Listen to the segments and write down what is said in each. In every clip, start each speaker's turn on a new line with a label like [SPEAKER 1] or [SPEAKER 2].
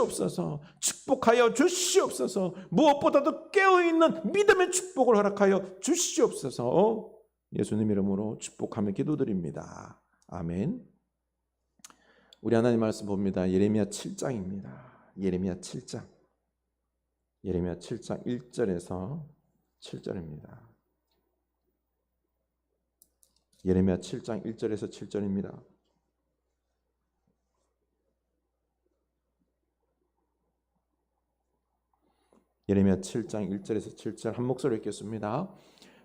[SPEAKER 1] 주시옵소서. 축복하여 주시옵소서. 무엇보다도 깨어있는 믿음의 축복을 허락하여 주시옵소서. 예수님 이름으로 축복하며 기도드립니다. 아멘. 우리 하나님 말씀 봅니다. 예레미야 7장입니다. 예레미야 7장 1절에서 7절입니다. 예레미야 7장 1절에서 7절입니다. 예레미야 7장 1절에서 7절 한 목소리로 읽겠습니다.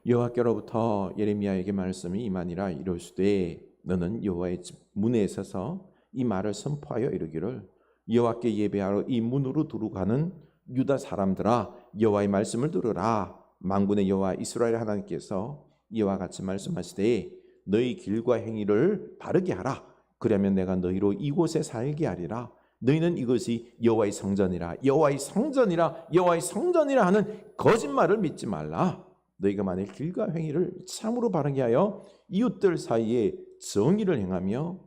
[SPEAKER 1] 여호와께로부터 예레미야에게 말씀이 임하니라. 이르시되 너는 여호와의 집 문에 서서 이 말을 선포하여 이르기를 여호와께 예배하러 이 문으로 들어가는 유다 사람들아, 여호와의 말씀을 들으라. 만군의 여호와 이스라엘 하나님께서 이와 같이 말씀하시되 너희 길과 행위를 바르게 하라. 그러면 내가 너희로 이곳에 살게 하리라. 너희는 이것이 여호와의 성전이라 여호와의 성전이라 여호와의 성전이라 하는 거짓말을 믿지 말라. 너희가 만일 길과 행위를 참으로 바르게 하여 이웃들 사이에 정의를 행하며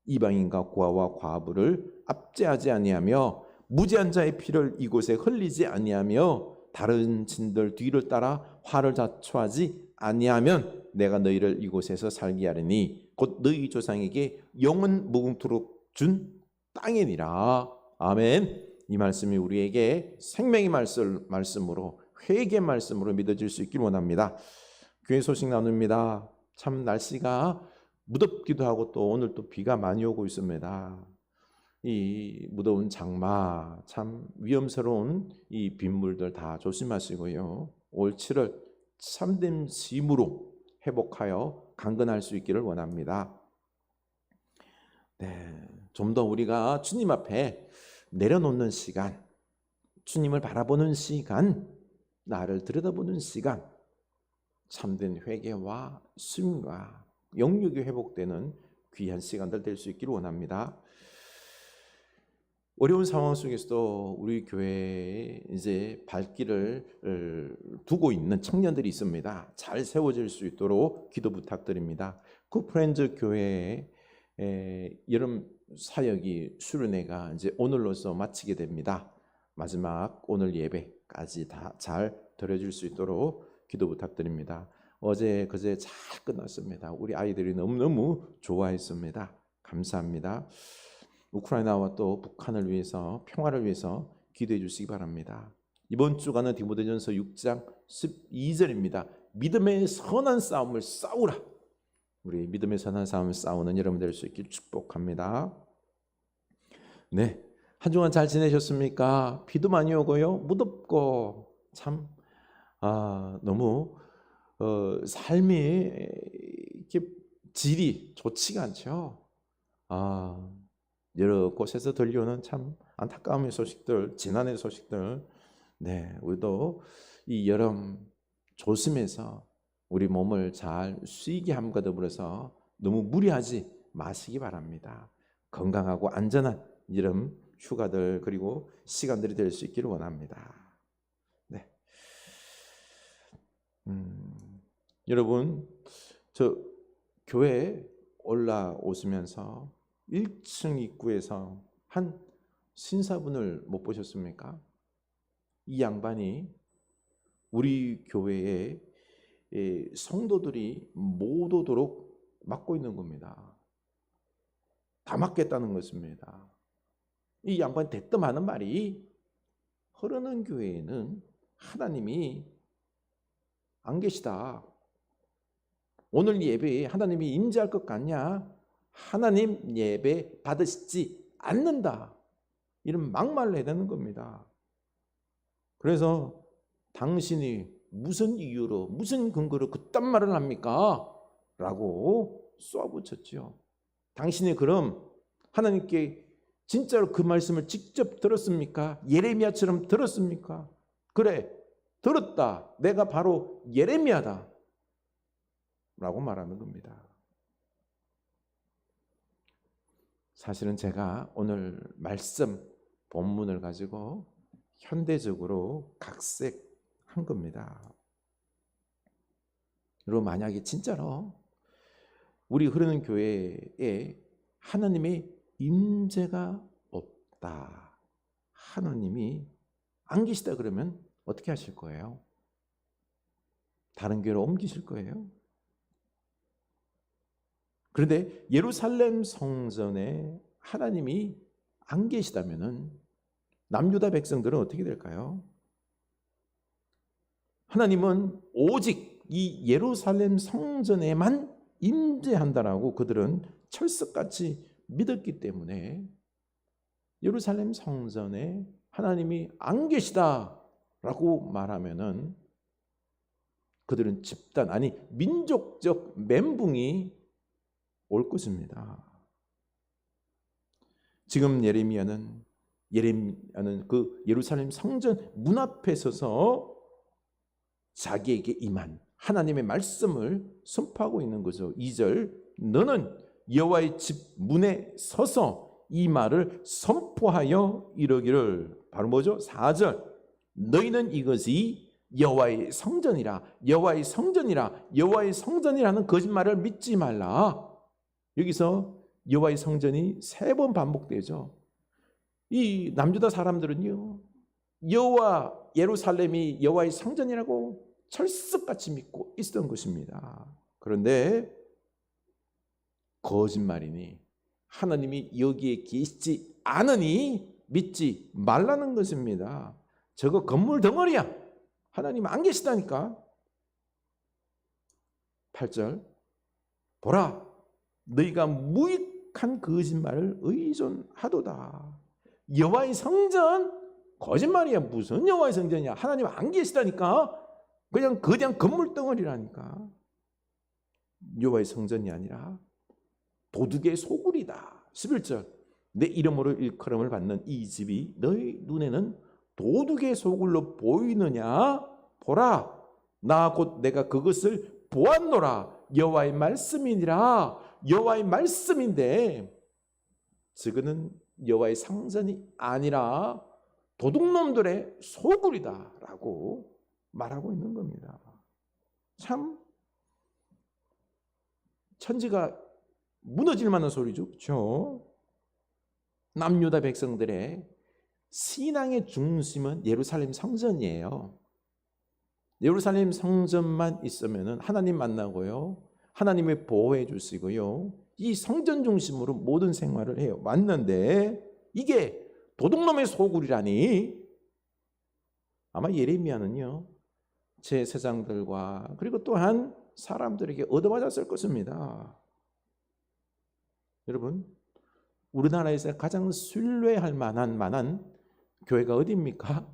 [SPEAKER 1] 이방인과 고아와 과부를 압제하지 아니하며 무죄한 자의 피를 이곳에 흘리지 아니하며 다른 신들 뒤를 따라 화를 자초하지 아니하면 내가 너희를 이곳에서 살게 하리니 곧 너희 조상에게 영원 무궁토록 준 땅이니라. 아멘. 이 말씀이 우리에게 생명의 말씀으로 회개의 말씀으로 믿어질 수 있길 원합니다. 교회 소식 나눕니다. 참 날씨가 무덥기도 하고 또 오늘 또 비가 많이 오고 있습니다. 이 무더운 장마 참 위험스러운 이 빗물들 다 조심하시고요. 올 7월 참된 힘으로 회복하여 강건할 수 있기를 원합니다. 네, 좀 더 우리가 주님 앞에 내려놓는 시간, 주님을 바라보는 시간, 나를 들여다보는 시간, 참된 회개와 수임과 영육이 회복되는 귀한 시간들 될 수 있기를 원합니다. 어려운 상황 속에서도 우리 교회에 이제 발길을 두고 있는 청년들이 있습니다. 잘 세워질 수 있도록 기도 부탁드립니다. 굿프렌즈 교회의 여름 사역이 수련회가 이제 오늘로서 마치게 됩니다. 마지막 오늘 예배까지 다 잘 드려질 수 있도록 기도 부탁드립니다. 어제 그제 잘 끝났습니다. 우리 아이들이 너무너무 좋아했습니다. 감사합니다. 우크라이나와 또 북한을 위해서 평화를 위해서 기도해 주시기 바랍니다. 이번 주간은 디모데전서 6장 12절입니다. 믿음의 선한 싸움을 싸우라. 우리 믿음의 선한 싸움을 싸우는 여러분 될 수 있길 축복합니다. 네, 한 주간 잘 지내셨습니까? 비도 많이 오고요, 무덥고 참 너무 삶의 이렇게 질이 좋지가 않죠. 여러 곳에서 들려오는 참 안타까움의 소식들, 지난해 소식들, 네, 우리도 이 여름 조심해서 우리 몸을 잘 쉬게 함과 더불어서 너무 무리하지 마시기 바랍니다. 건강하고 안전한 여름 휴가들 그리고 시간들이 될 수 있기를 원합니다. 네, 여러분 저 교회에 올라오시면서 1층 입구에서 한 신사분을 못 보셨습니까? 이 양반이 우리 교회에 성도들이 못 오도록 막고 있는 겁니다. 다 막겠다는 것입니다. 이 양반이 대뜸 하는 말이 흐르는 교회에는 하나님이 안 계시다. 오늘 예배에 하나님이 임재할 것 같냐? 하나님 예배 받으시지 않는다. 이런 막말을 해야 되는 겁니다. 그래서 당신이 무슨 이유로 무슨 근거로 그딴 말을 합니까? 라고 쏘아붙였죠. 당신이 그럼 하나님께 진짜로 그 말씀을 직접 들었습니까? 예레미야처럼 들었습니까? 그래, 들었다. 내가 바로 예레미야다. 라고 말하는 겁니다. 사실은 제가 오늘 말씀 본문을 가지고 현대적으로 각색한 겁니다. 여러분, 만약에 진짜로 우리 흐르는 교회에 하나님의 임재가 없다. 하나님이 안 계시다 그러면 어떻게 하실 거예요? 다른 교회로 옮기실 거예요? 그런데 예루살렘 성전에 하나님이 안 계시다면은 남유다 백성들은 어떻게 될까요? 하나님은 오직 이 예루살렘 성전에만 임재한다라고 그들은 철석같이 믿었기 때문에 예루살렘 성전에 하나님이 안 계시다라고 말하면은 그들은 집단 아니 민족적 멘붕이 올 것입니다. 지금 예레미야는 그 예루살렘 성전 문 앞에 서서 자기에게 임한 하나님의 말씀을 선포하고 있는 거죠. 2절 너는 여호와의 집 문에 서서 이 말을 선포하여 이르기를 바로 뭐죠? 4절 너희는 이것이 여호와의 성전이라 여호와의 성전이라 여호와의 성전이라는 거짓말을 믿지 말라. 여기서 여호와의 성전이 3번 반복되죠. 이 남유다 사람들은요 여호와 예루살렘이 여호와의 성전이라고 철석같이 믿고 있었던 것입니다. 그런데 거짓말이니 하나님이 여기에 계시지 않으니 믿지 말라는 것입니다. 저거 건물 덩어리야. 하나님 안 계시다니까. 8절 보라 너희가 무익한 거짓말을 의존하도다. 여호와의 성전 거짓말이야. 무슨 여호와의 성전이야. 하나님 안 계시다니까. 그냥 거대한 건물 덩어리라니까. 여호와의 성전이 아니라 도둑의 소굴이다. 11절 내 이름으로 일컬음을 받는 이 집이 너희 눈에는 도둑의 소굴로 보이느냐. 보라 나 곧 내가 그것을 보았노라. 여호와의 말씀이니라. 여호와의 말씀인데 저거는 여호와의 성전이 아니라 도둑놈들의 소굴이다라고 말하고 있는 겁니다. 참 천지가 무너질 만한 소리죠. 그렇죠? 남유다 백성들의 신앙의 중심은 예루살렘 성전이에요. 예루살렘 성전만 있으면 하나님 만나고요. 하나님이 보호해 주시고요. 이 성전 중심으로 모든 생활을 해요. 맞는데 이게 도둑놈의 소굴이라니. 아마 예레미야는요. 제사장들과 그리고 또한 사람들에게 얻어맞았을 것입니다. 여러분 우리나라에서 가장 신뢰할 만한 교회가 어디입니까?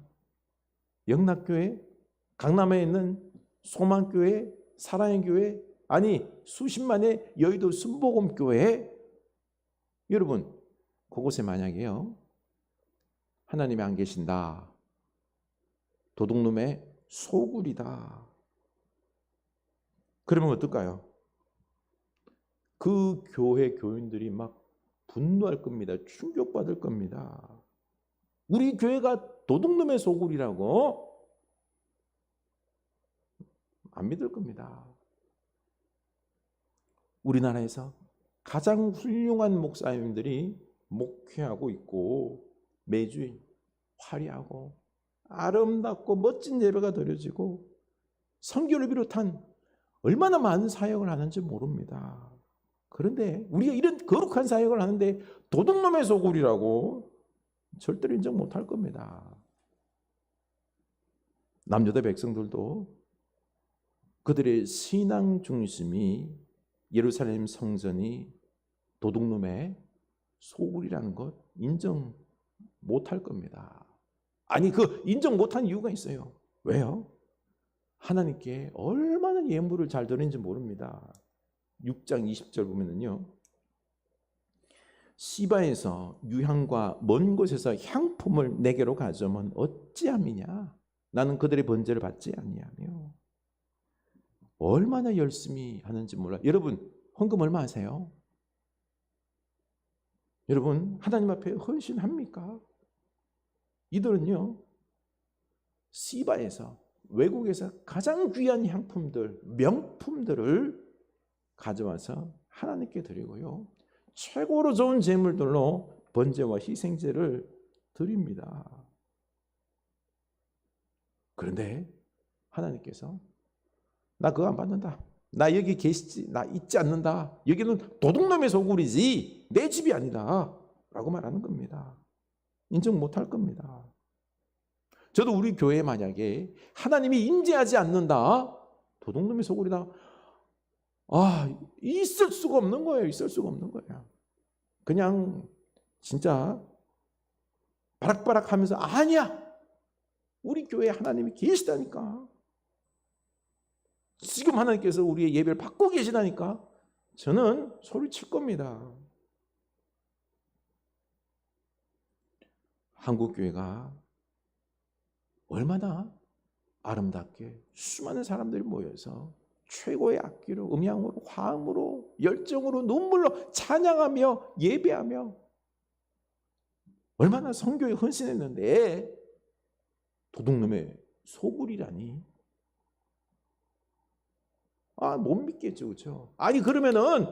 [SPEAKER 1] 영락교회? 강남에 있는 소망교회? 사랑의 교회? 아니 수십만의 여의도 순복음교회? 여러분 그곳에 만약에요 하나님이 안 계신다. 도둑놈의 소굴이다. 그러면 어떨까요? 그 교회 교인들이 막 분노할 겁니다. 충격받을 겁니다. 우리 교회가 도둑놈의 소굴이라고? 안 믿을 겁니다. 우리나라에서 가장 훌륭한 목사님들이 목회하고 있고 매주 화려하고 아름답고 멋진 예배가 드려지고 선교를 비롯한 얼마나 많은 사역을 하는지 모릅니다. 그런데 우리가 이런 거룩한 사역을 하는데 도둑놈의 소굴이라고 절대로 인정 못할 겁니다. 남유다 백성들도 그들의 신앙 중심이 예루살렘 성전이 도둑놈의 소굴이라는 것 인정 못할 겁니다. 아니 그 인정 못한 이유가 있어요. 왜요? 하나님께 얼마나 예물을 잘 드리는지 모릅니다. 6장 20절 보면은요. 시바에서 유향과 먼 곳에서 향품을 내게로 가져오면 어찌함이냐. 나는 그들의 번제를 받지 아니하며. 얼마나 열심히 하는지 몰라. 여러분 헌금 얼마 하세요? 여러분 하나님 앞에 헌신합니까? 이들은요. 시바에서 외국에서 가장 귀한 향품들, 명품들을 가져와서 하나님께 드리고요. 최고로 좋은 제물들로 번제와 희생제를 드립니다. 그런데 하나님께서 나 그거 안 받는다. 나 여기 계시지, 나 있지 않는다. 여기는 도둑놈의 소굴이지 내 집이 아니다 라고 말하는 겁니다. 인정 못할 겁니다. 저도 우리 교회에 만약에 하나님이 임재하지 않는다, 도둑놈의 소굴이다, 있을 수가 없는 거예요. 있을 수가 없는 거예요. 그냥 진짜 바락바락 하면서 아니야, 우리 교회에 하나님이 계시다니까, 지금 하나님께서 우리의 예배를 받고 계시다니까, 저는 소리칠 겁니다. 한국교회가 얼마나 아름답게 수많은 사람들이 모여서 최고의 악기로, 음향으로, 화음으로, 열정으로, 눈물로 찬양하며 예배하며 얼마나 선교에 헌신했는데 도둑놈의 소굴이라니. 못 믿겠죠, 그렇죠? 아니 그러면은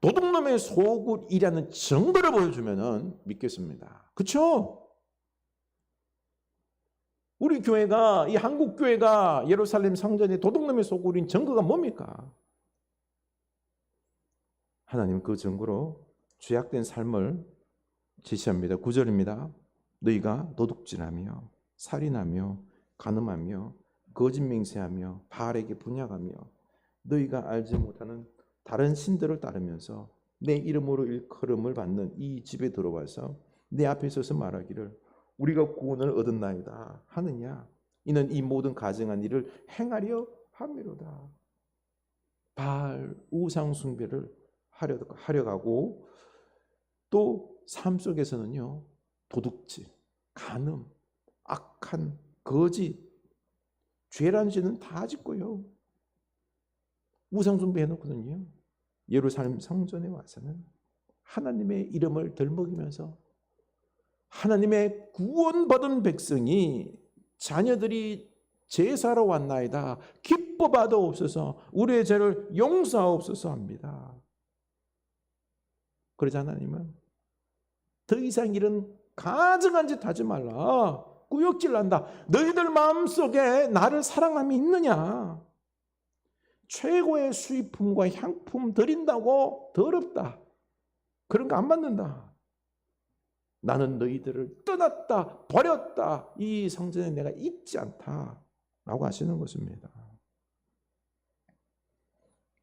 [SPEAKER 1] 도둑놈의 소굴이라는 증거를 보여주면은 믿겠습니다, 그렇죠? 우리 교회가, 이 한국 교회가 예루살렘 성전이 도둑놈의 소굴인 증거가 뭡니까? 하나님 그 증거로 죄악된 삶을 제시합니다. 9절입니다. 너희가 도둑질하며 살인하며 간음하며 거짓 맹세하며 바알에게 분향하며 너희가 알지 못하는 다른 신들을 따르면서 내 이름으로 일컬음을 받는 이 집에 들어와서 내 앞에 서서 말하기를 우리가 구원을 얻었나이다 하느냐. 이는 이 모든 가증한 일을 행하려 함이로다. 바알 우상 숭배를 하려 가고, 또 삶 속에서는요, 도둑질, 간음, 악한, 거짓, 죄라는 죄는 다 짓고요, 우상 숭배해놓거든요. 예루살렘 성전에 와서는 하나님의 이름을 덜먹이면서 하나님의 구원받은 백성이, 자녀들이 제사로 왔나이다, 기뻐 받아옵소서, 우리의 죄를 용서하옵소서 합니다. 그러자 하나님은 더 이상 이런 가증한 짓 하지 말라, 구역질 난다, 너희들 마음속에 나를 사랑함이 있느냐, 최고의 수입품과 향품 드린다고 더럽다, 그런 거 안 받는다, 나는 너희들을 떠났다, 버렸다, 이 성전에 내가 있지 않다 라고 하시는 것입니다.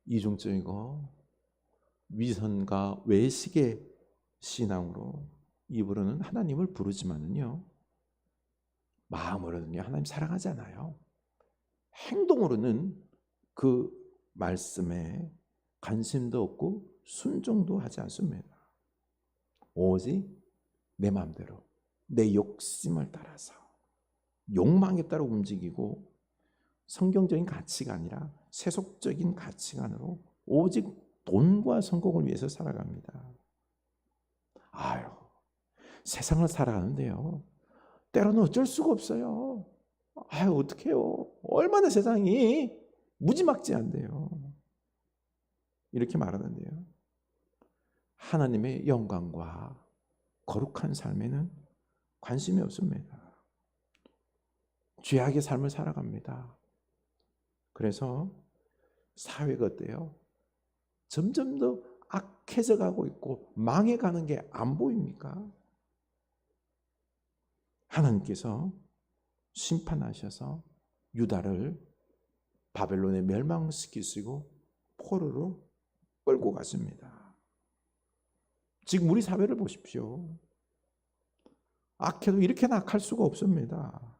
[SPEAKER 1] 이중적이고 위선과 외식의 신앙으로 입으로는 하나님을 부르지만은요, 마음으로는요 하나님 사랑하지 않아요. 행동으로는 그 말씀에 관심도 없고 순종도 하지 않습니다. 오직 내 마음대로, 내 욕심을 따라서, 욕망에 따라 움직이고, 성경적인 가치가 아니라 세속적인 가치관으로 오직 돈과 성공을 위해서 살아갑니다. 세상을 살아가는데요, 때로는 어쩔 수가 없어요. 어떡해요, 얼마나 세상이 무지막지한데요, 이렇게 말하는데요, 하나님의 영광과 거룩한 삶에는 관심이 없습니다. 죄악의 삶을 살아갑니다. 그래서 사회가 어때요? 점점 더 악해져 가고 있고 망해가는 게 안 보입니까? 하나님께서 심판하셔서 유다를 바벨론에 멸망시키시고 포로로 끌고 갔습니다. 지금 우리 사회를 보십시오. 악해도 이렇게 악할 수가 없습니다.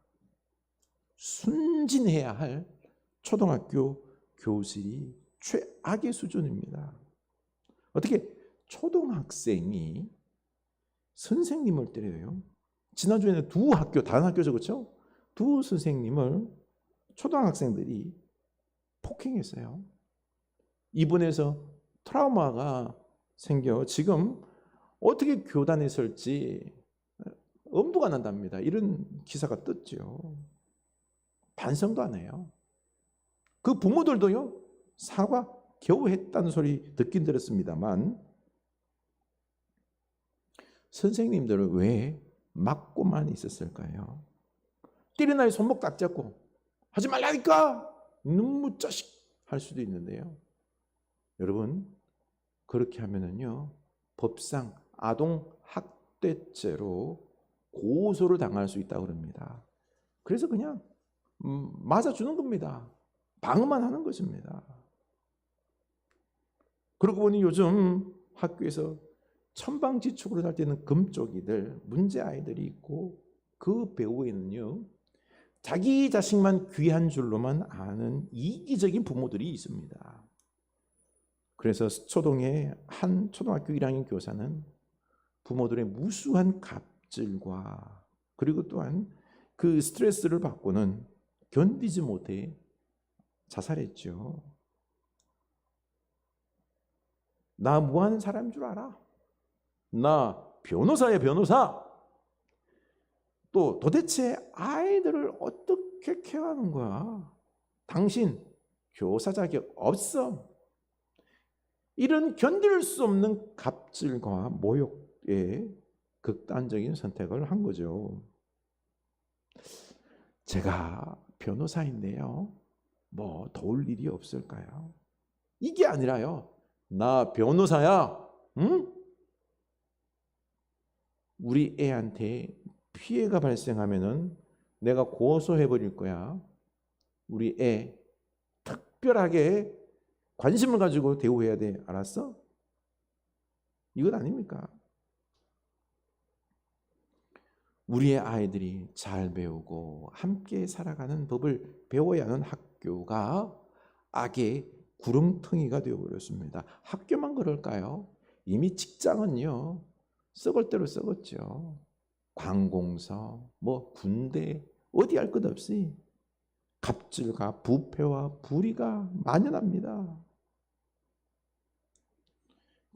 [SPEAKER 1] 순진해야 할 초등학교 교실이 최악의 수준입니다. 어떻게 초등학생이 선생님을 때려요? 지난주에는 다른 학교죠, 그렇죠? 두 선생님을 초등학생들이 폭행했어요. 입원해서 트라우마가 생겨 지금 어떻게 교단에 설지 엄두가 난답니다. 이런 기사가 떴죠. 반성도 안 해요. 그 부모들도요, 사과 겨우 했다는 소리 듣긴 들었습니다만, 선생님들은 왜 맞고만 있었을까요? 때린 아이 손목 딱 잡고 하지 말라니까! 눈물 자식! 할 수도 있는데요. 여러분, 그렇게 하면은요, 법상 아동학대죄로 고소를 당할 수 있다고 합니다. 그래서 그냥 맞아주는 겁니다. 방어만 하는 것입니다. 그러고 보니 요즘 학교에서 천방지축으로 살 때는 금쪽이들, 문제 아이들이 있고 그 배후에는요, 자기 자식만 귀한 줄로만 아는 이기적인 부모들이 있습니다. 그래서 서초동의 한 초등학교 1학년 교사는 부모들의 무수한 갑질과 그리고 또한 그 스트레스를 받고는 견디지 못해 자살했죠. 나 뭐 하는 사람인 줄 알아? 나 변호사야, 변호사. 또 도대체 아이들을 어떻게 케어하는 거야? 당신 교사 자격 없어. 이런 견딜 수 없는 갑질과 모욕에 극단적인 선택을 한 거죠. 제가 변호사인데요, 뭐 도울 일이 없을까요? 이게 아니라요, 나 변호사야, 응? 우리 애한테 피해가 발생하면은 내가 고소해 버릴 거야. 우리 애 특별하게 관심을 가지고 대우해야 돼. 알았어? 이건 아닙니까? 우리의 아이들이 잘 배우고 함께 살아가는 법을 배워야 하는 학교가 악의 구렁텅이가 되어버렸습니다. 학교만 그럴까요? 이미 직장은요, 썩을 대로 썩었죠. 관공서, 뭐 군대, 어디 할 것 없이 갑질과 부패와 불의가 만연합니다.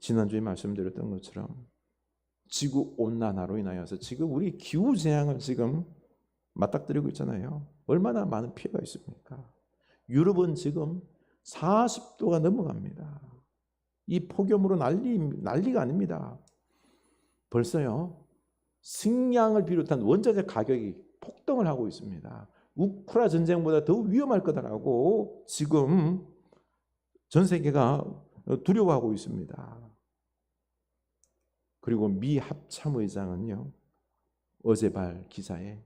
[SPEAKER 1] 지난주에 말씀드렸던 것처럼 지구 온난화로 인하여서 지금 우리 기후 재앙을 지금 맞닥뜨리고 있잖아요. 얼마나 많은 피해가 있습니까? 유럽은 지금 40도가 넘어갑니다. 이 폭염으로 난리가 아닙니다. 벌써요, 식량을 비롯한 원자재 가격이 폭등을 하고 있습니다. 우크라 전쟁보다 더 위험할 거다라고 지금 전 세계가 두려워하고 있습니다. 그리고 미 합참의장은요, 어제발 기사에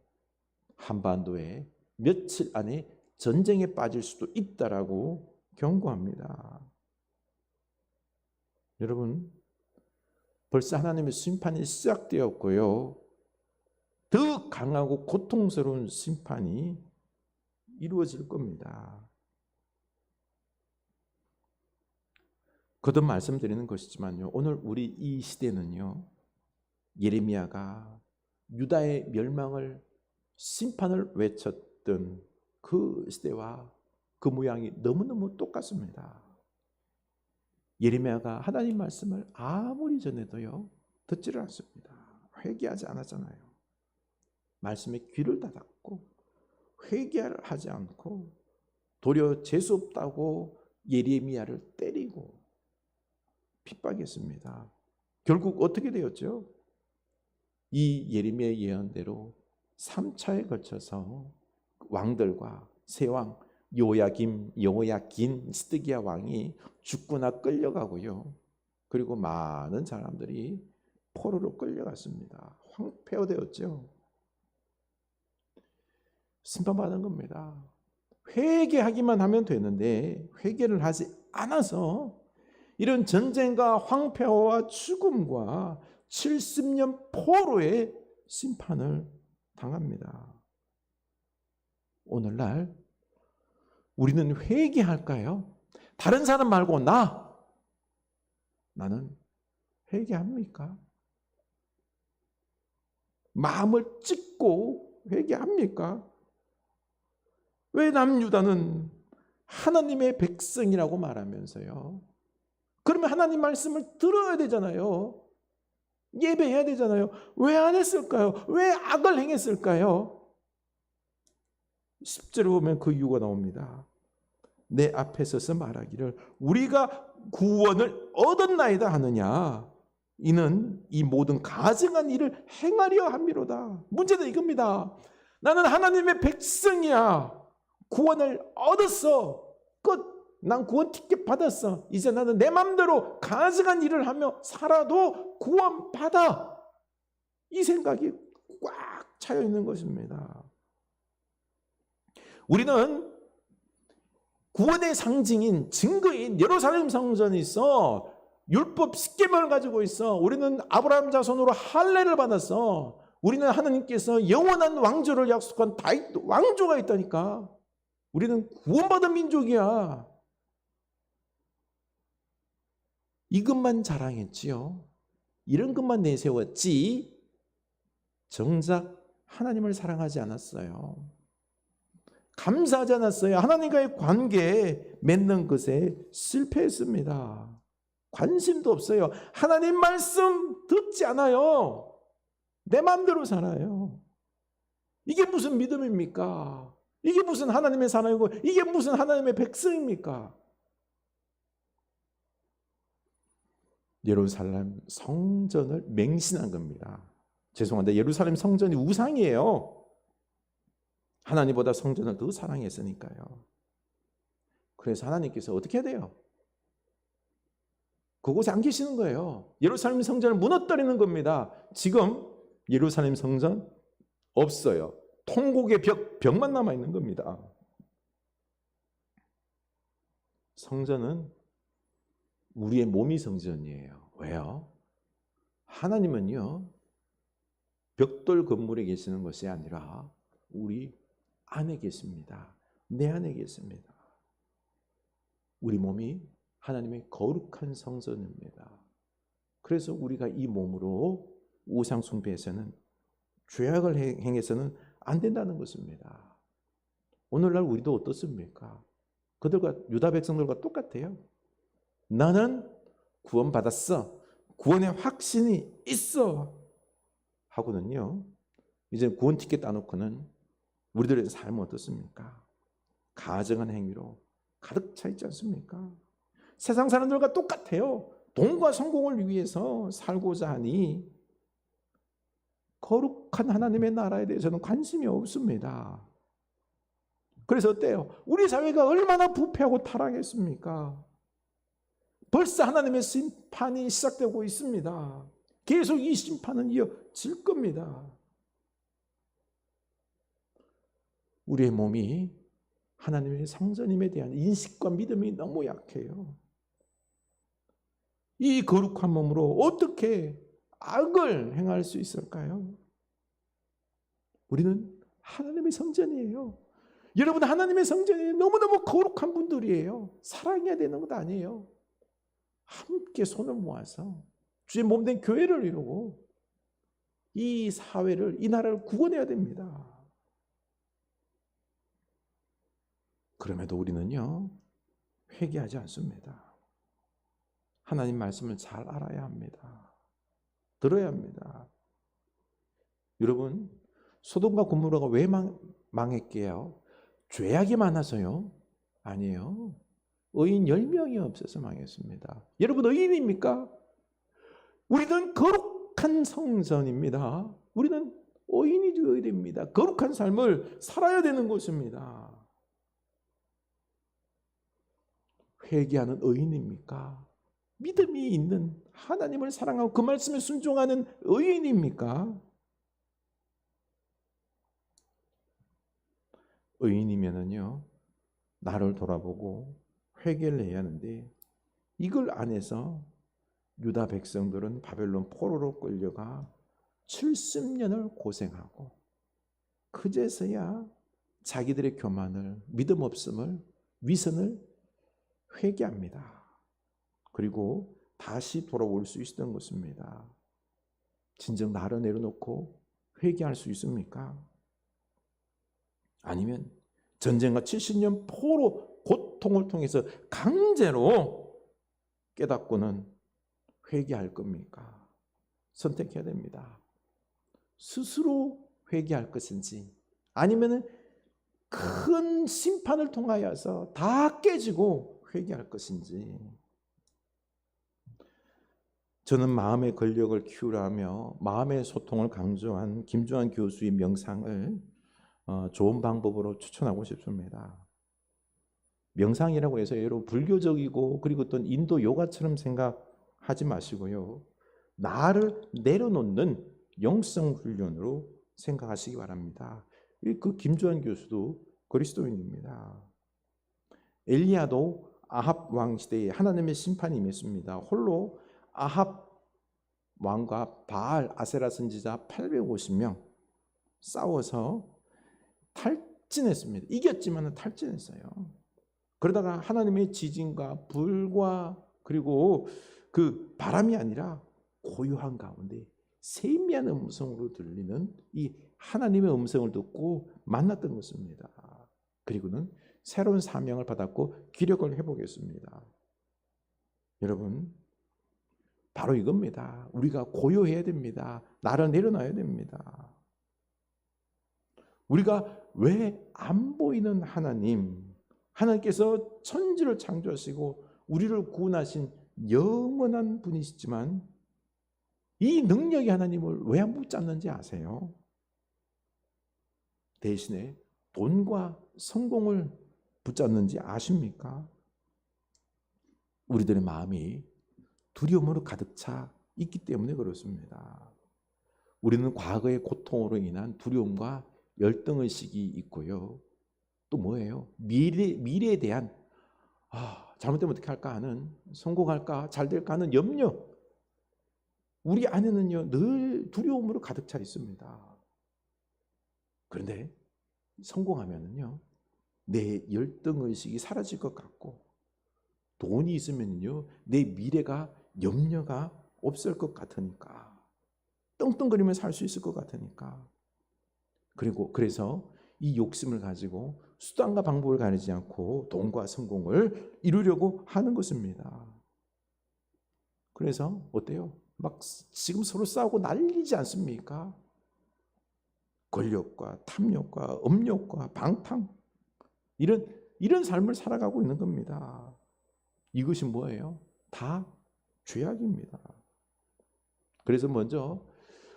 [SPEAKER 1] 한반도에 며칠 안에 전쟁에 빠질 수도 있다라고 경고합니다. 여러분, 벌써 하나님의 심판이 시작되었고요, 더 강하고 고통스러운 심판이 이루어질 겁니다. 거듭 말씀드리는 것이지만요, 오늘 우리 이 시대는요, 예레미야가 유다의 멸망을, 심판을 외쳤던 그 시대와 그 모양이 너무너무 똑같습니다. 예레미야가 하나님 말씀을 아무리 전해도요, 듣지를 않습니다. 회개하지 않았잖아요. 말씀에 귀를 닫았고 회개를 하지 않고 도리어 재수 없다고 예레미야를 때리고 핍박했습니다. 결국 어떻게 되었죠? 이 예레미야의 예언대로 3차에 걸쳐서 왕들과 세왕 요야김, 여호야긴, 시드기야 왕이 죽거나 끌려가고요, 그리고 많은 사람들이 포로로 끌려갔습니다. 황폐화되었죠. 심판받은 겁니다. 회개하기만 하면 되는데 회개를 하지 않아서 이런 전쟁과 황폐화와 죽음과 70년 포로의 심판을 당합니다. 오늘날 우리는 회개할까요? 다른 사람 말고 나는 회개합니까? 마음을 찢고 회개합니까? 왜 남유다는 하나님의 백성이라고 말하면서요, 그러면 하나님 말씀을 들어야 되잖아요. 예배해야 되잖아요. 왜 안 했을까요? 왜 악을 행했을까요? 10절에 보면 그 이유가 나옵니다. 내 앞에 서서 말하기를 우리가 구원을 얻었나이다 하느냐, 이는 이 모든 가증한 일을 행하려 함이로다. 문제는 이겁니다. 나는 하나님의 백성이야. 구원을 얻었어. 끝. 난 구원 티켓 받았어. 이제 나는 내 맘대로 가증한 일을 하며 살아도 구원받아. 이 생각이 꽉 차여 있는 것입니다. 우리는 구원의 상징인 증거인 예루살렘 성전이 있어. 율법 10계명을 가지고 있어. 우리는 아브라함 자손으로 할례를 받았어. 우리는 하나님께서 영원한 왕조를 약속한 다윗 왕조가 있다니까. 우리는 구원받은 민족이야. 이것만 자랑했지요. 이런 것만 내세웠지 정작 하나님을 사랑하지 않았어요. 감사하지 않았어요. 하나님과의 관계 맺는 것에 실패했습니다. 관심도 없어요. 하나님 말씀 듣지 않아요. 내 마음대로 살아요. 이게 무슨 믿음입니까? 이게 무슨 하나님의 사람이고 이게 무슨 하나님의 백성입니까? 예루살렘 성전을 맹신한 겁니다. 죄송한데 예루살렘 성전이 우상이에요. 하나님보다 성전을 더 사랑했으니까요. 그래서 하나님께서 어떻게 해야 돼요? 그곳에 안 계시는 거예요. 예루살렘 성전을 무너뜨리는 겁니다. 지금 예루살렘 성전 없어요. 통곡의 벽만 남아있는 겁니다. 성전은 우리의 몸이 성전이에요. 왜요? 하나님은요, 벽돌 건물에 계시는 것이 아니라 우리 안에 계십니다. 내 안에 계십니다. 우리 몸이 하나님의 거룩한 성전입니다. 그래서 우리가 이 몸으로 우상 숭배해서는 죄악을 행해서는 안 된다는 것입니다. 오늘날 우리도 어떻습니까? 그들과 유다 백성들과 똑같아요. 나는 구원받았어. 구원의 확신이 있어. 하고는요. 이제 구원 티켓 따놓고는 우리들의 삶은 어떻습니까? 가증한 행위로 가득 차 있지 않습니까? 세상 사람들과 똑같아요. 돈과 성공을 위해서 살고자 하니 거룩한 하나님의 나라에 대해서는 관심이 없습니다. 그래서 어때요? 우리 사회가 얼마나 부패하고 타락했습니까? 벌써 하나님의 심판이 시작되고 있습니다. 계속 이 심판은 이어질 겁니다. 우리의 몸이 하나님의 성전임에 대한 인식과 믿음이 너무 약해요. 이 거룩한 몸으로 어떻게 악을 행할 수 있을까요? 우리는 하나님의 성전이에요. 여러분, 하나님의 성전이 너무너무 거룩한 분들이에요. 사랑해야 되는 것 아니에요. 함께 손을 모아서 주의 몸된 교회를 이루고 이 사회를, 이 나라를 구원해야 됩니다. 그럼에도 우리는요, 회개하지 않습니다. 하나님 말씀을 잘 알아야 합니다. 들어야 합니다. 여러분, 소돔과 고모라가 왜 망했게요? 죄악이 많아서요? 아니에요. 의인 10명이 없어서 망했습니다. 여러분, 의인입니까? 우리는 거룩한 성전입니다. 우리는 의인이 되어야 됩니다. 거룩한 삶을 살아야 되는 것입니다. 회개하는 의인입니까? 믿음이 있는, 하나님을 사랑하고 그 말씀에 순종하는 의인입니까? 의인이면은요, 나를 돌아보고 회개를 해야 하는데 이걸 안 해서 유다 백성들은 바벨론 포로로 끌려가 70년을 고생하고 그제서야 자기들의 교만을, 믿음 없음을, 위선을 회개합니다. 그리고 다시 돌아올 수 있었던 것입니다. 진정 나를 내려놓고 회개할 수 있습니까? 아니면 전쟁과 70년 포로 고통을 통해서 강제로 깨닫고는 회개할 겁니까? 선택해야 됩니다. 스스로 회개할 것인지 아니면 큰 심판을 통하여서 다 깨지고 회개할 것인지. 저는 마음의 권력을 키우라며 마음의 소통을 강조한 김주환 교수의 명상을 좋은 방법으로 추천하고 싶습니다. 명상이라고 해서 여러분 불교적이고 그리고 또 인도 요가처럼 생각하지 마시고요. 나를 내려놓는 영성 훈련으로 생각하시기 바랍니다. 그 김주환 교수도 그리스도인입니다. 엘리야도 아합 왕 시대에 하나님의 심판이 임했습니다. 홀로 아합 왕과 바알 아세라 선지자 850명 싸워서 탈진했습니다. 이겼지만 탈진했어요. 그러다가 하나님의 지진과 불과 그리고 그 바람이 아니라 고요한 가운데 세미한 음성으로 들리는 이 하나님의 음성을 듣고 만났던 것입니다. 그리고는 새로운 사명을 받았고 기력을 회복했습니다. 여러분, 바로 이겁니다. 우리가 고요해야 됩니다. 나를 내려놔야 됩니다. 우리가 왜 안 보이는 하나님께서 천지를 창조하시고 우리를 구원하신 영원한 분이시지만 이 능력이 하나님을 왜 안 붙잡는지 아세요? 대신에 돈과 성공을 붙잡는지 아십니까? 우리들의 마음이 두려움으로 가득 차 있기 때문에 그렇습니다. 우리는 과거의 고통으로 인한 두려움과 열등의식이 있고요. 또 뭐예요? 미래에 대한 잘못되면 어떻게 할까 하는, 성공할까, 잘 될까 하는 염려. 우리 안에는요 늘 두려움으로 가득 차 있습니다. 그런데 성공하면은요 내 열등의식이 사라질 것 같고, 돈이 있으면요 내 미래가 염려가 없을 것 같으니까, 떵떵거리며 살 수 있을 것 같으니까. 그래서 이 욕심을 가지고 수단과 방법을 가리지 않고 돈과 성공을 이루려고 하는 것입니다. 그래서 어때요? 막 지금 서로 싸우고 난리지 않습니까? 권력과 탐욕과 음욕과 방탕, 이런 삶을 살아가고 있는 겁니다. 이것이 뭐예요? 다 죄악입니다. 그래서 먼저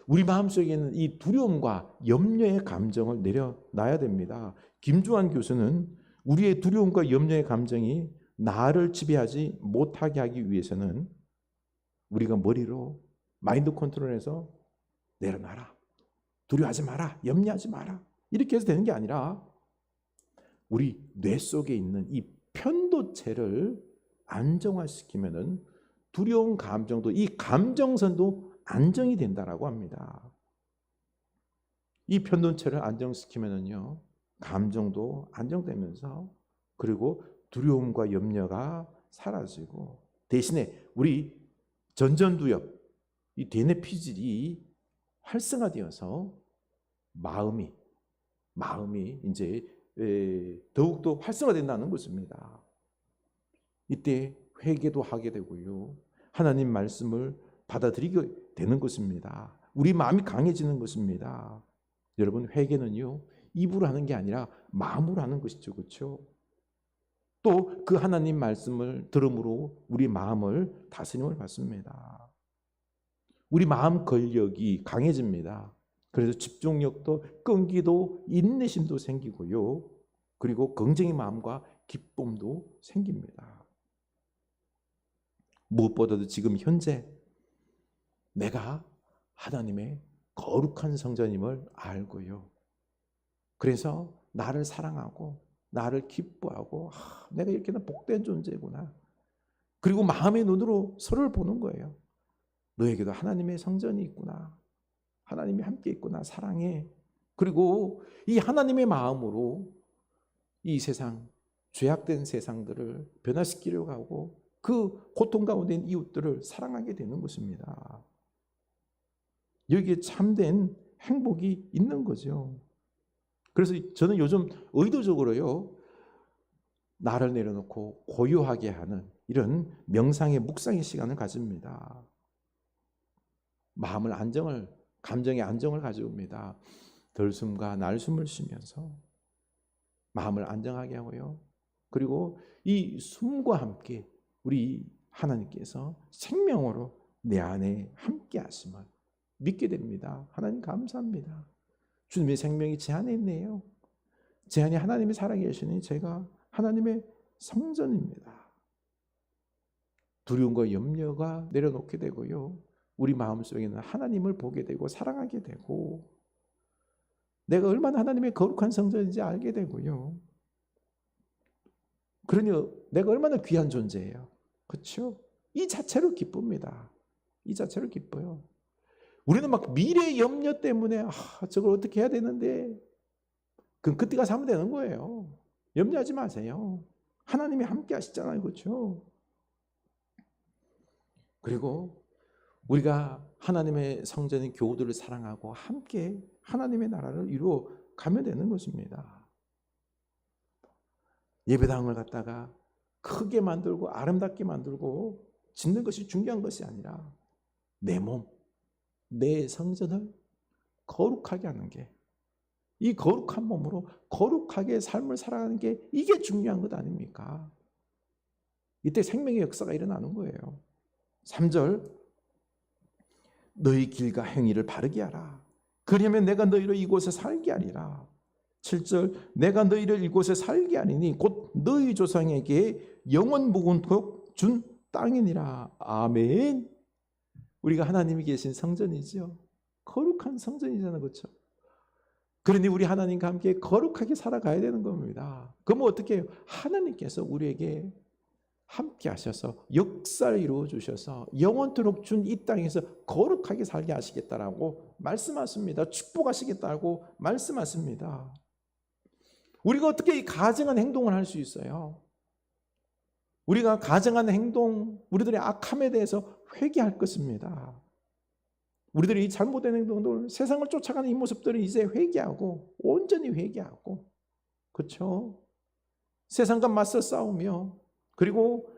[SPEAKER 1] 우리 마음속에 있는 이 두려움과 염려의 감정을 내려놔야 됩니다. 김주환 교수는 우리의 두려움과 염려의 감정이 나를 지배하지 못하게 하기 위해서는 우리가 머리로 마인드 컨트롤해서 내려놔라, 두려워하지 마라, 염려하지 마라, 이렇게 해서 되는 게 아니라 우리 뇌 속에 있는 이 편도체를 안정화시키면은 두려운 감정도, 이 감정선도 안정이 된다라고 합니다. 이 편도체를 안정시키면은요 감정도 안정되면서 그리고 두려움과 염려가 사라지고, 대신에 우리 전전두엽, 이 대뇌 피질이 활성화되어서 마음이 이제 더욱더 활성화된다는 것입니다. 이때 회개도 하게 되고요, 하나님 말씀을 받아들이게 되는 것입니다. 우리 마음이 강해지는 것입니다. 여러분, 회개는요 입으로 하는 게 아니라 마음으로 하는 것이죠. 그렇죠? 또 그 하나님 말씀을 들음으로 우리 마음을 다스림을 받습니다. 우리 마음 권력이 강해집니다. 그래서 집중력도, 끈기도, 인내심도 생기고요, 그리고 긍정의 마음과 기쁨도 생깁니다. 무엇보다도 지금 현재 내가 하나님의 거룩한 성전임을 알고요, 그래서 나를 사랑하고 나를 기뻐하고 내가 이렇게나 복된 존재구나, 그리고 마음의 눈으로 서로를 보는 거예요. 너에게도 하나님의 성전이 있구나, 하나님이 함께 있구나, 사랑해. 그리고 이 하나님의 마음으로 이 세상, 죄악된 세상들을 변화시키려고 하고 그 고통 가운데 있는 이웃들을 사랑하게 되는 것입니다. 여기에 참된 행복이 있는 거죠. 그래서 저는 요즘 의도적으로요 나를 내려놓고 고요하게 하는 이런 명상의 묵상의 시간을 가집니다. 감정의 안정을 가져옵니다. 들숨과 날숨을 쉬면서 마음을 안정하게 하고요, 그리고 이 숨과 함께 우리 하나님께서 생명으로 내 안에 함께 하심을 믿게 됩니다. 하나님 감사합니다. 주님의 생명이 제 안에 있네요. 제 안에 하나님이 살아계시니 제가 하나님의 성전입니다. 두려움과 염려가 내려놓게 되고요. 우리 마음속에는 하나님을 보게 되고 사랑하게 되고 내가 얼마나 하나님의 거룩한 성전인지 알게 되고요. 그러니 내가 얼마나 귀한 존재예요. 그렇죠? 이 자체로 기쁩니다. 이 자체로 기뻐요. 우리는 막 미래 염려 때문에 저걸 어떻게 해야 되는데 그럼 그때 가서 하면 되는 거예요. 염려하지 마세요. 하나님이 함께 하시잖아요. 그렇죠? 그리고 우리가 하나님의 성전인 교우들을 사랑하고 함께 하나님의 나라를 이루어 가면 되는 것입니다. 예배당을 갖다가 크게 만들고 아름답게 만들고 짓는 것이 중요한 것이 아니라 내 몸, 내 성전을 거룩하게 하는 게, 이 거룩한 몸으로 거룩하게 삶을 살아가는 게 이게 중요한 것 아닙니까? 이때 생명의 역사가 일어나는 거예요. 3절, 너희 길과 행위를 바르게 하라. 그러면 내가 너희를 이곳에 살게 하리라. 7절, 내가 너희를 이곳에 살게 하리니 곧 너희 조상에게 영원 무궁토록 준 땅이니라. 아멘. 우리가 하나님이 계신 성전이죠. 거룩한 성전이잖아요. 그렇죠? 그러니 우리 하나님과 함께 거룩하게 살아가야 되는 겁니다. 그러면 어떻게 해요? 하나님께서 우리에게 함께 하셔서 역사를 이루어 주셔서 영원토록 준 이 땅에서 거룩하게 살게 하시겠다라고 말씀하십니다. 축복하시겠다고 말씀하십니다. 우리가 어떻게 이 가증한 행동을 할 수 있어요? 우리가 가증한 행동, 우리들의 악함에 대해서 회개할 것입니다. 우리들이 이 잘못된 행동들, 세상을 쫓아가는 이 모습들을 이제 회개하고 온전히 회개하고, 그렇죠? 세상과 맞서 싸우며, 그리고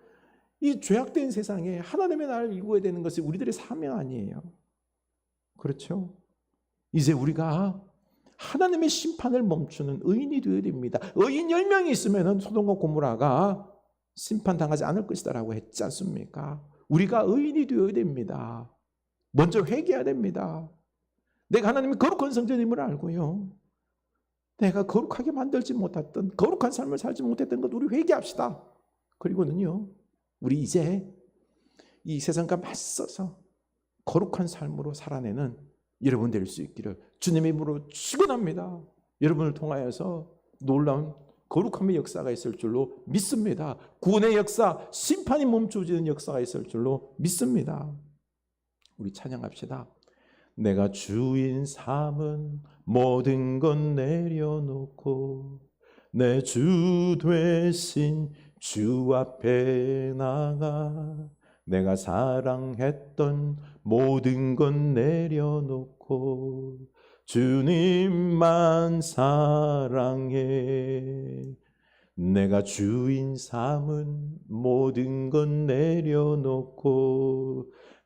[SPEAKER 1] 이 죄악된 세상에 하나님의 나라를 이루어야 되는 것이 우리들의 사명 아니에요. 그렇죠? 이제 우리가 하나님의 심판을 멈추는 의인이 되어야 됩니다. 의인 10명이 있으면 소돔과 고모라가 심판당하지 않을 것이다라고 했지 않습니까? 우리가 의인이 되어야 됩니다. 먼저 회개해야 됩니다. 내가 하나님의 거룩한 성전임을 알고요. 내가 거룩하게 만들지 못했던, 거룩한 삶을 살지 못했던 것 우리 회개합시다. 그리고는요, 우리 이제 이 세상과 맞서서 거룩한 삶으로 살아내는 여러분 될 수 있기를 주님의 이름으로 축원합니다. 여러분을 통하여서 놀라운 거룩함의 역사가 있을 줄로 믿습니다. 구원의 역사, 심판이 멈춰지는 역사가 있을 줄로 믿습니다. 우리 찬양합시다. 내가 주인 삼은 모든 것 내려놓고 내 주 되신 주 앞에 나가 내가 사랑했던 모든 것 내려놓고 주님만 사랑해. 내가 주인 삼은 모든 것 내려놓고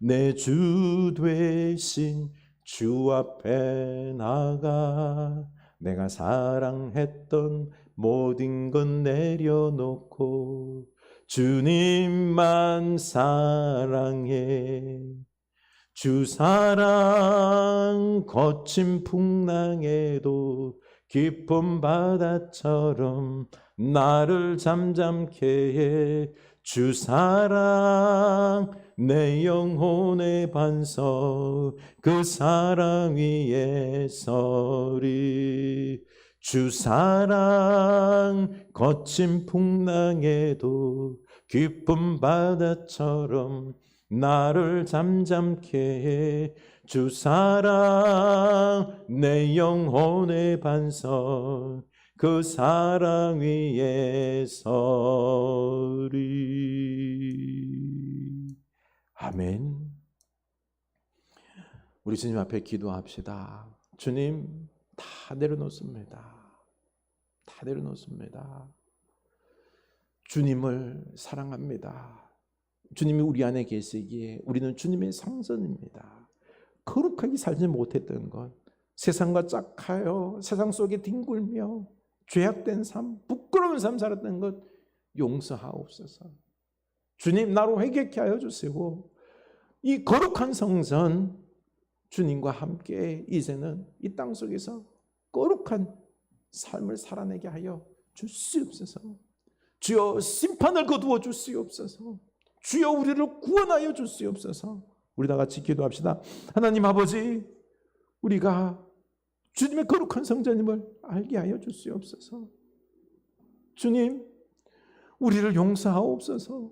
[SPEAKER 1] 내 주 되신 주 앞에 나가 내가 사랑했던 모든 것 내려놓고 주님만 사랑해. 주 사랑 거친 풍랑에도 깊은 바다처럼 나를 잠잠케 해. 주 사랑 내 영혼의 반석 그 사랑 위에 서리. 주 사랑 거친 풍랑에도 깊은 바다처럼 나를 잠잠케 해. 주 사랑 내 영혼의 반석 그 사랑 위에 서리. 아멘. 우리 주님 앞에 기도합시다. 주님, 다 내려놓습니다. 다 내려놓습니다. 주님을 사랑합니다. 주님이 우리 안에 계시기에 우리는 주님의 성전입니다. 거룩하게 살지 못했던 것, 세상과 짝하여 세상 속에 뒹굴며 죄악된 삶, 부끄러운 삶 살았던 것 용서하옵소서. 주님, 나로 회개케 하여 주시고 이 거룩한 성전 주님과 함께 이제는 이 땅 속에서 거룩한 삶을 살아내게 하여 주시옵소서. 주여 심판을 거두어 주시옵소서. 주여 우리를 구원하여 주시옵소서. 우리 다 같이 기도합시다. 하나님 아버지, 우리가 주님의 거룩한 성전임을 알게 하여 주시옵소서. 주님, 우리를 용서하옵소서.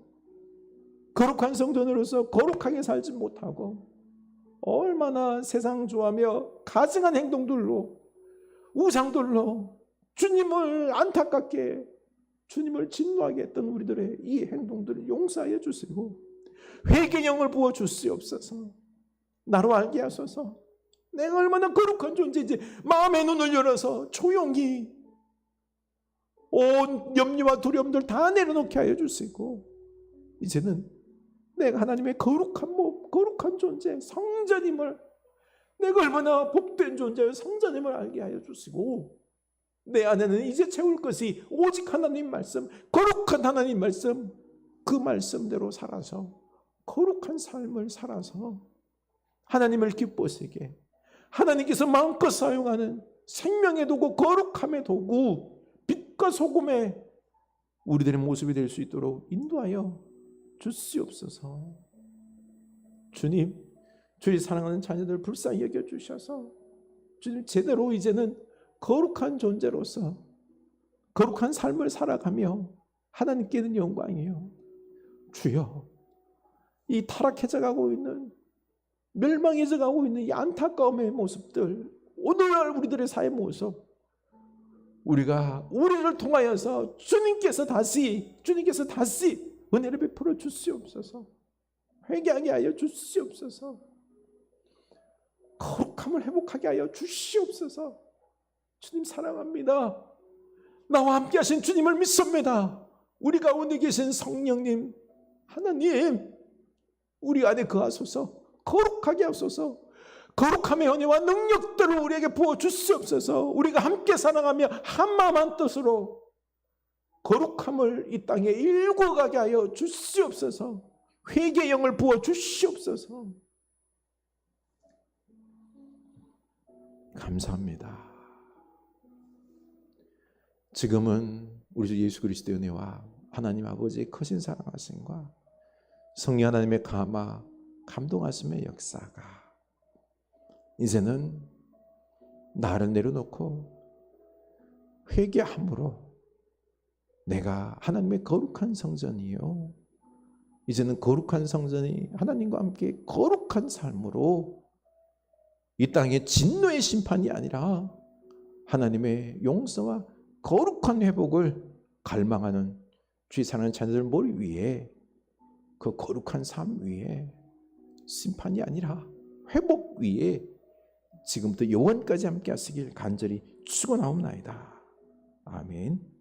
[SPEAKER 1] 거룩한 성전으로서 거룩하게 살지 못하고 얼마나 세상 좋아하며 가증한 행동들로, 우상들로 주님을 안타깝게, 주님을 진노하게 했던 우리들의 이 행동들을 용서하여 주시고 회개의 영을 부어 주시옵소서. 나로 알게 하소서. 내가 얼마나 거룩한 존재인지 마음의 눈을 열어서 조용히 온 염려와 두려움들 다 내려놓게 하여 주시고, 이제는 내가 하나님의 거룩한 몸, 거룩한 존재, 성전임을, 내가 얼마나 복된 존재요 성전임을 알게 하여 주시고, 내 안에는 이제 채울 것이 오직 하나님 말씀, 거룩한 하나님 말씀, 그 말씀대로 살아서 거룩한 삶을 살아서 하나님을 기쁘시게, 하나님께서 마음껏 사용하는 생명의 도구, 거룩함의 도구, 빛과 소금의 우리들의 모습이 될 수 있도록 인도하여 주시옵소서. 주님, 주의 사랑하는 자녀들 불쌍히 여겨주셔서 주님 제대로 이제는 거룩한 존재로서 거룩한 삶을 살아가며 하나님께는 영광이요, 주여, 이 타락해져 가고 있는, 멸망해져 가고 있는 이 안타까움의 모습들, 오늘날 우리들의 사회 모습, 우리가 우리를 통하여서 주님께서 다시 은혜를 베풀어 주시옵소서. 회개하게 하여 주시옵소서. 거룩함을 회복하게 하여 주시옵소서. 주님 사랑합니다. 나와 함께 하신 주님을 믿습니다. 우리 가운데 계신 성령님, 하나님, 우리 안에 거하소서. 거룩하게 하소서. 거룩함의 은혜와 능력들을 우리에게 부어 주시옵소서. 우리가 함께 사랑하며 한마음 한뜻으로 거룩함을 이 땅에 일궈가게 하여 주시옵소서. 회개의 영을 부어 주시옵소서. 감사합니다. 지금은 우리 주 예수 그리스도의 은혜와 하나님 아버지의 크신 사랑하심과 성령 하나님의 감동하심의 역사가 이제는 나를 내려놓고 회개함으로 내가 하나님의 거룩한 성전이요, 이제는 거룩한 성전이 하나님과 함께 거룩한 삶으로 이 땅의 진노의 심판이 아니라 하나님의 용서와 거룩한 회복을 갈망하는 주의 사랑하는 자녀들 머리 위에, 그 거룩한 삶 위에 심판이 아니라 회복 위에 지금부터 영원까지 함께 하시길 간절히 축원하옵나이다. 아멘.